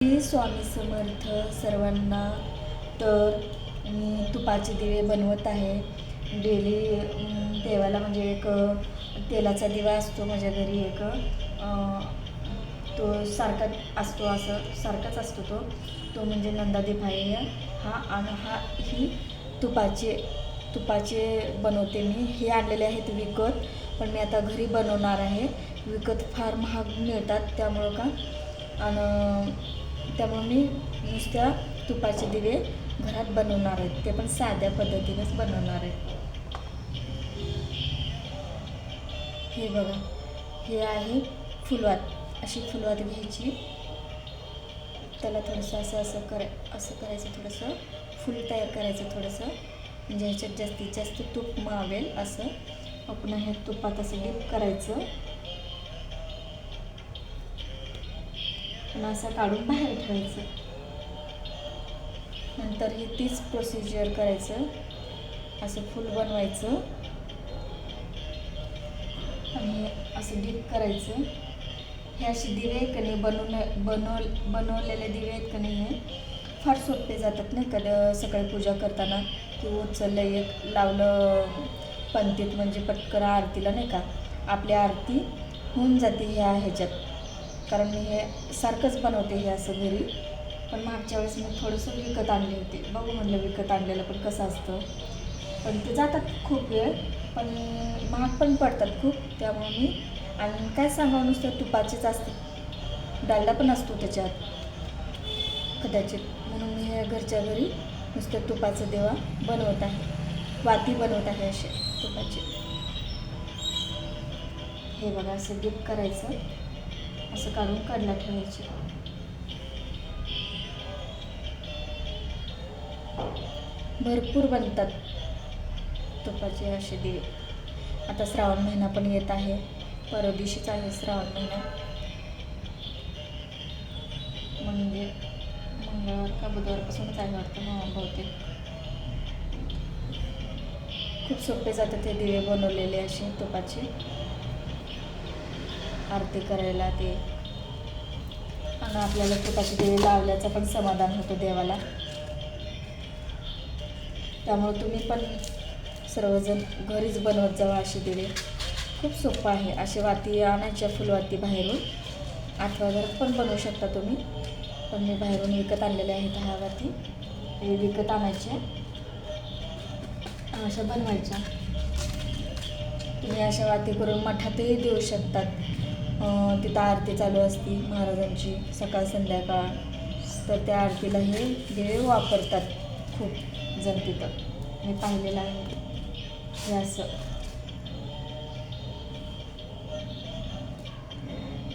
श्री स्वामी समर्थ सर्वांना. तर मी तुपाचे दिवे बनवत आहे डेली देवाला. म्हणजे एक तेलाचा दिवा असतो माझ्या घरी, एक तो सारखा असतो, असं सारखाच असतो तो म्हणजे नंदादीप आहे हा. आणि ही तुपाचे बनवते मी. हे आणलेले आहेत विकत, पण मी आता घरी बनवणार आहे. विकत फार महाग मिळतात, त्यामुळे मी नुसत्या तुपाचे दिवे घरात बनवणार आहेत, ते पण साध्या पद्धतीनेच बनवणार आहे. हे बघा, हे आहे फुलवात. अशी फुलवात घ्यायची, त्याला थोडंसं असं करायचं, थोडंसं फुल तयार करायचं थोडंसं, म्हणजे ह्याच्यात जास्तीत जास्त तूप मावेल असं. आपण हे तुपात असं डीप करायचं आणि असं काढून बाहेर ठेवायचं. नंतर ही तीच प्रोसिजर करायचं, असं फुल बनवायचं आणि असं डीप करायचं. हे असे दिवे आहेत का नाही, बनवलेले दिवे आहेत का नाही, हे फार सोपे जातात नाही का. सकाळी पूजा करताना किंवा उचललं, एक लावलं पंतीत, म्हणजे पटकन आरतीला नाही का आपली आरती होऊन जाते ह्याच्यात. कारण मी हे सारखंच बनवते हे असं घरी. पण मागच्या वेळेस मी थोडंसं विकत आणले होते. बघू म्हणलं विकत आणलेलं पण कसं असतं, पण ते जातात खूप वेळ, पण महाग पण पडतात खूप. त्यामुळे मी, आणि काय सांगावं, नुसतं तुपाचेच असतात, डालडा पण असतो त्याच्यात कदाचित. म्हणून मी हे घरच्या घरी नुसतं तुपाचं दिवा बनवत आहे, वाती बनवत आहे असे तुपाचे. हे बघा, असं डीप करायचं, असं काढून कडला ठेवायचे. भरपूर बनतात तुपाचे असे दिवे. आता श्रावण महिना पण येत आहे, परवा दिवशीच आहे श्रावण महिना, म्हणजे मंगळवार का बुधवारपासूनच आहे वाटतं बहुतेक. खूप सोपे जातात हे दिवे बनवलेले असे तुपाचे, आरती करायला ते. आणि आपल्याला तुपाचे दिवे लावल्याचं पण समाधान होतं देवाला. त्यामुळे तुम्ही पण सर्वजण घरीच बनवत जावा असे दिवे. खूप सोपं आहे. असे वाती आणायच्या, फुलवाती बाहेरून, अथवा घरात पण बनवू शकता तुम्ही, पण मी बाहेरून विकत आणलेल्या आहेत ह्या वाती. हे विकत आणायच्या, अशा बनवायच्या. तुम्ही अशा वाती करून मठातही देऊ शकतात. तिथं आरती चालू असती महाराजांची सकाळ संध्याकाळ, तर त्या आरतीला हे दिवे वापरतात खूप जण तिथं, मी पाहिलेलं आहे हे असं.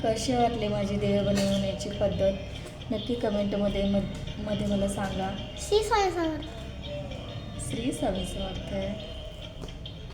कसे वाटले माझी दिवे बनवण्याची पद्धत, नक्की कमेंटमध्ये मला सांगा. श्री स्वामी समर्थ. श्री स्वामी समर्थ.